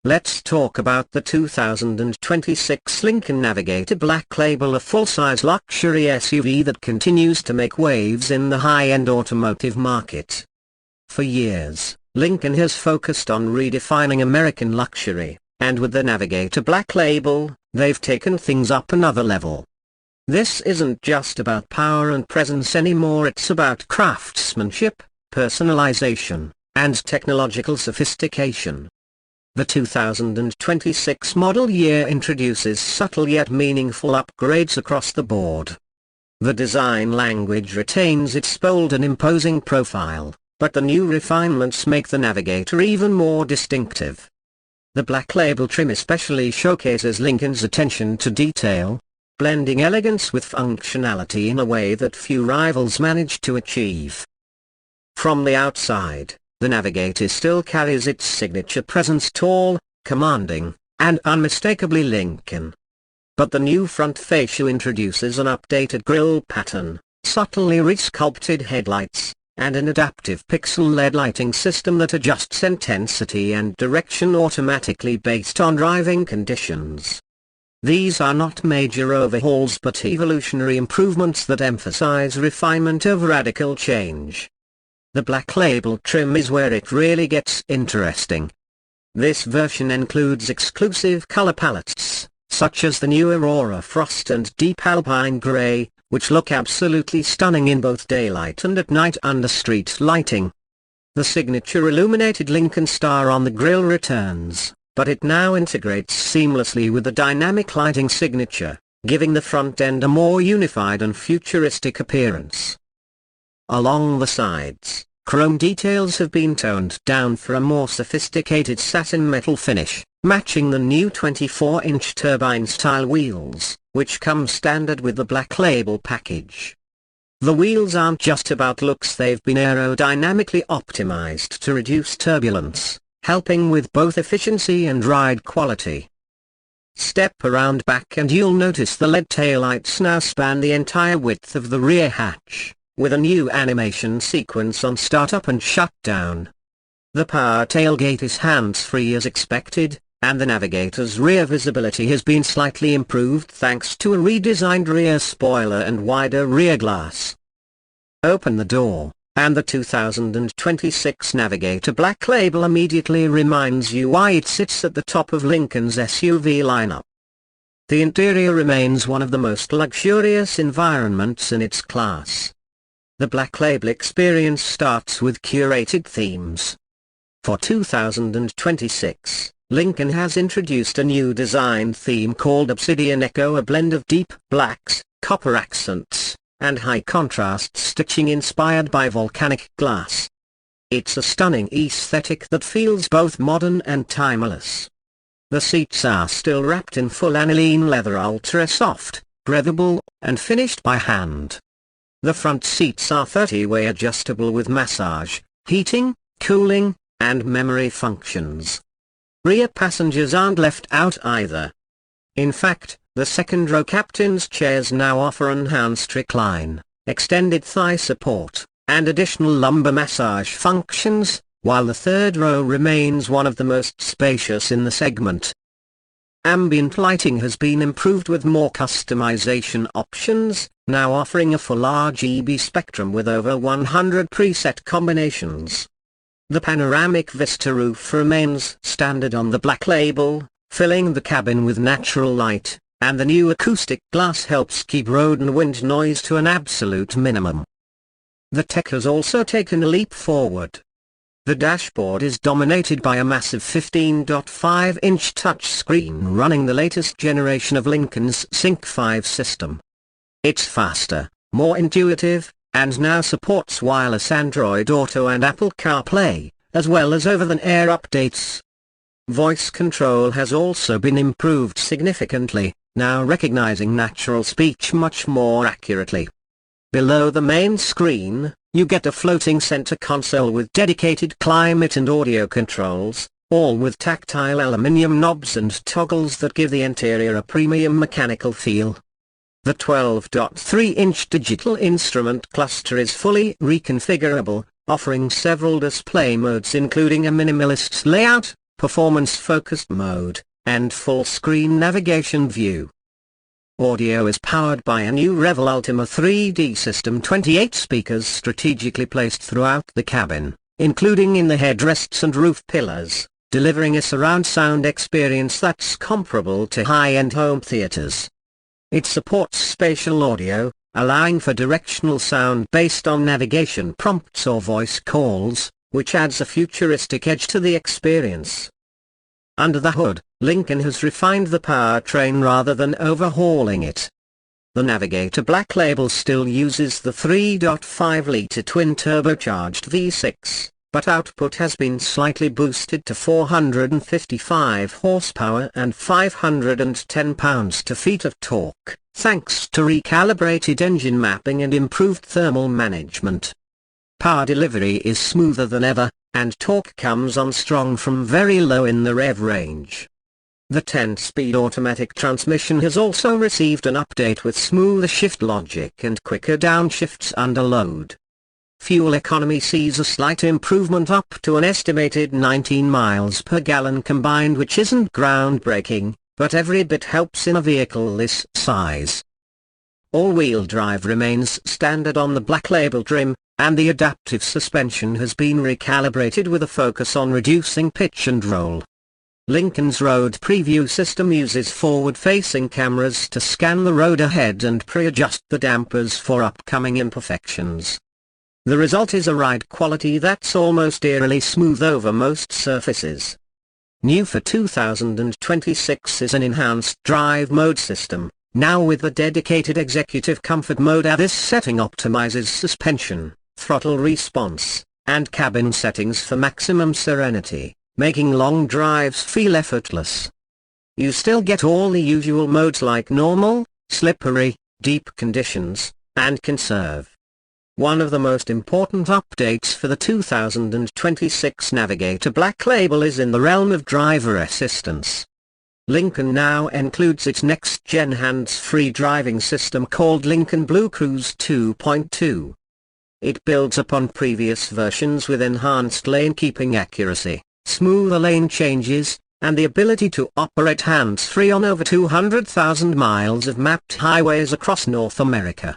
let's talk about the 2026 Lincoln Navigator Black Label, a full-size luxury SUV that continues to make waves in the high-end automotive market. For years, Lincoln has focused on redefining American luxury, and with the Navigator Black Label, they've taken things up another level. This isn't just about power and presence anymore, it's about craftsmanship, personalization, and technological sophistication. The 2026 model year introduces subtle yet meaningful upgrades across the board. The design language retains its bold and imposing profile, but the new refinements make the Navigator even more distinctive. The Black Label trim especially showcases Lincoln's attention to detail, blending elegance with functionality in a way that few rivals manage to achieve. From the outside, the Navigator still carries its signature presence: tall, commanding, and unmistakably Lincoln. But the new front fascia introduces an updated grille pattern, subtly resculpted headlights, and an adaptive pixel-LED lighting system that adjusts intensity and direction automatically based on driving conditions. These are not major overhauls but evolutionary improvements that emphasize refinement over radical change. The Black Label trim is where it really gets interesting. This version includes exclusive color palettes, such as the new Aurora Frost and Deep Alpine Grey, which look absolutely stunning in both daylight and at night under street lighting. The signature illuminated Lincoln star on the grille returns, but it now integrates seamlessly with the dynamic lighting signature, giving the front end a more unified and futuristic appearance. Along the sides, chrome details have been toned down for a more sophisticated satin metal finish, matching the new 24-inch turbine-style wheels, which come standard with the Black Label package. The wheels aren't just about looks, they've been aerodynamically optimized to reduce turbulence, helping with both efficiency and ride quality. Step around back and you'll notice the LED taillights now span the entire width of the rear hatch, with a new animation sequence on startup and shutdown. The power tailgate is hands-free as expected, and the Navigator's rear visibility has been slightly improved thanks to a redesigned rear spoiler and wider rear glass. Open the door, and the 2026 Navigator Black Label immediately reminds you why it sits at the top of Lincoln's SUV lineup. The interior remains one of the most luxurious environments in its class. The Black Label experience starts with curated themes. For 2026, Lincoln has introduced a new design theme called Obsidian Echo, a blend of deep blacks, copper accents, and high-contrast stitching inspired by volcanic glass. It's a stunning aesthetic that feels both modern and timeless. The seats are still wrapped in full aniline leather, ultra-soft, breathable, and finished by hand. The front seats are 30-way adjustable with massage, heating, cooling, and memory functions. Rear passengers aren't left out either. In fact, the second-row captain's chairs now offer enhanced recline, extended thigh support, and additional lumbar massage functions, while the third row remains one of the most spacious in the segment. Ambient lighting has been improved with more customization options, now offering a full RGB spectrum with over 100 preset combinations. The panoramic vista roof remains standard on the Black Label, filling the cabin with natural light, and the new acoustic glass helps keep road and wind noise to an absolute minimum. The tech has also taken a leap forward. The dashboard is dominated by a massive 15.5-inch touchscreen running the latest generation of Lincoln's Sync 5 system. It's faster, more intuitive, and now supports wireless Android Auto and Apple CarPlay, as well as over-the-air updates. Voice control has also been improved significantly, now recognizing natural speech much more accurately. Below the main screen, you get a floating center console with dedicated climate and audio controls, all with tactile aluminum knobs and toggles that give the interior a premium mechanical feel. The 12.3-inch digital instrument cluster is fully reconfigurable, offering several display modes including a minimalist layout, performance-focused mode, and full-screen navigation view. Audio is powered by a new Revel Ultima 3D system, 28 speakers strategically placed throughout the cabin, including in the headrests and roof pillars, delivering a surround sound experience that's comparable to high-end home theaters. It supports spatial audio, allowing for directional sound based on navigation prompts or voice calls, which adds a futuristic edge to the experience. Under the hood, Lincoln has refined the powertrain rather than overhauling it. The Navigator Black Label still uses the 3.5-litre twin-turbocharged V6, but output has been slightly boosted to 455 horsepower and 510 pounds-to-feet of torque, thanks to recalibrated engine mapping and improved thermal management. Power delivery is smoother than ever, and torque comes on strong from very low in the rev range. The 10-speed automatic transmission has also received an update with smoother shift logic and quicker downshifts under load. Fuel economy sees a slight improvement up to an estimated 19 miles per gallon combined, which isn't groundbreaking, but every bit helps in a vehicle this size. All-wheel drive remains standard on the Black Label trim, and the adaptive suspension has been recalibrated with a focus on reducing pitch and roll. Lincoln's road preview system uses forward-facing cameras to scan the road ahead and pre-adjust the dampers for upcoming imperfections. The result is a ride quality that's almost eerily smooth over most surfaces. New for 2026 is an enhanced drive mode system, now with the dedicated executive comfort mode. This setting optimizes suspension, throttle response, and cabin settings for maximum serenity, making long drives feel effortless. You still get all the usual modes like normal, slippery, deep conditions, and conserve. One of the most important updates for the 2026 Navigator Black Label is in the realm of driver assistance. Lincoln now includes its next-gen hands-free driving system called Lincoln Blue Cruise 2.2. It builds upon previous versions with enhanced lane-keeping accuracy, smoother lane changes, and the ability to operate hands-free on over 200,000 miles of mapped highways across North America.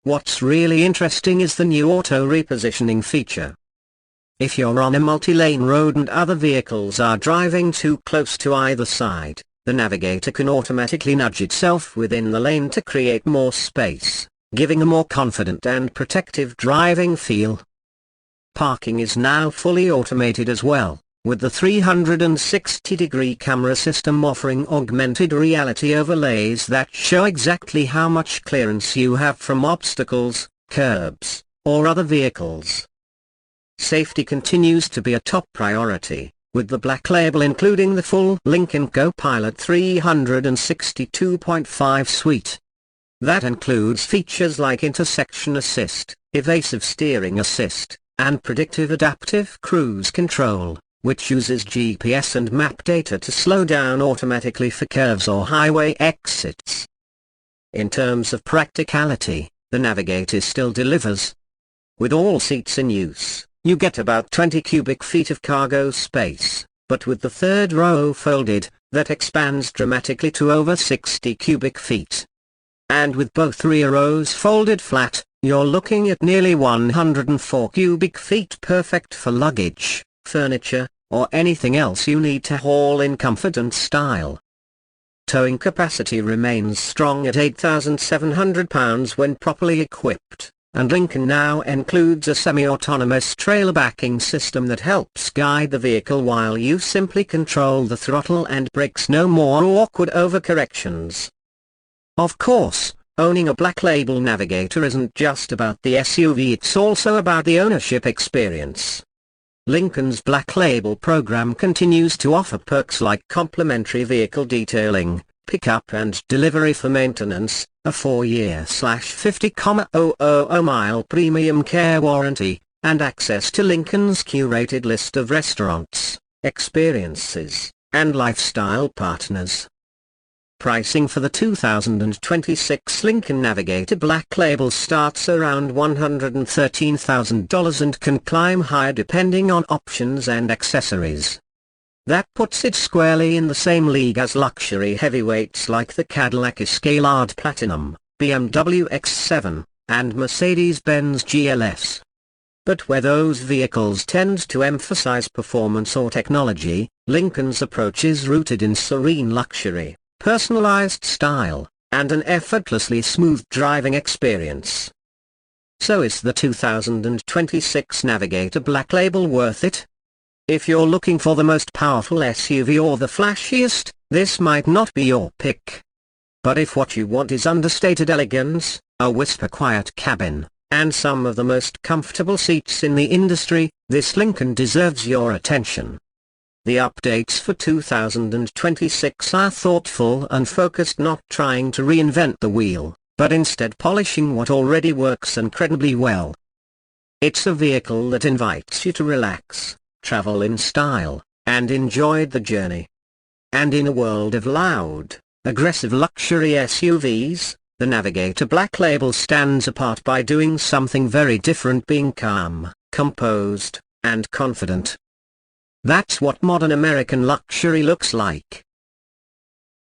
What's really interesting is the new auto repositioning feature. If you're on a multi-lane road and other vehicles are driving too close to either side, the Navigator can automatically nudge itself within the lane to create more space, giving a more confident and protective driving feel. Parking is now fully automated as well, with the 360-degree camera system offering augmented reality overlays that show exactly how much clearance you have from obstacles, curbs, or other vehicles. Safety continues to be a top priority, with the Black Label including the full Lincoln Co-Pilot 362.5 suite. That includes features like intersection assist, evasive steering assist, and predictive adaptive cruise control, which uses GPS and map data to slow down automatically for curves or highway exits. In terms of practicality, the Navigator still delivers. With all seats in use, you get about 20 cubic feet of cargo space, but with the third row folded, that expands dramatically to over 60 cubic feet. And with both rear rows folded flat, you're looking at nearly 104 cubic feet, perfect for luggage, furniture, or anything else you need to haul in comfort and style. Towing capacity remains strong at 8,700 pounds when properly equipped, and Lincoln now includes a semi-autonomous trailer backing system that helps guide the vehicle while you simply control the throttle and brakes. No more awkward overcorrections. Of course, owning a Black Label Navigator isn't just about the SUV, it's also about the ownership experience. Lincoln's Black Label program continues to offer perks like complimentary vehicle detailing, pickup and delivery for maintenance, a 4-year/50,000 premium care warranty, and access to Lincoln's curated list of restaurants, experiences, and lifestyle partners. Pricing for the 2026 Lincoln Navigator Black Label starts around $113,000 and can climb higher depending on options and accessories. That puts it squarely in the same league as luxury heavyweights like the Cadillac Escalade Platinum, BMW X7, and Mercedes-Benz GLS. But where those vehicles tend to emphasize performance or technology, Lincoln's approach is rooted in serene luxury, personalized style, and an effortlessly smooth driving experience. So is the 2026 Navigator Black Label worth it? If you're looking for the most powerful SUV or the flashiest, this might not be your pick. But if what you want is understated elegance, a whisper-quiet cabin, and some of the most comfortable seats in the industry, this Lincoln deserves your attention. The updates for 2026 are thoughtful and focused, not trying to reinvent the wheel, but instead polishing what already works incredibly well. It's a vehicle that invites you to relax, travel in style, and enjoy the journey. And in a world of loud, aggressive luxury SUVs, the Navigator Black Label stands apart by doing something very different, being calm, composed, and confident. That's what modern American luxury looks like.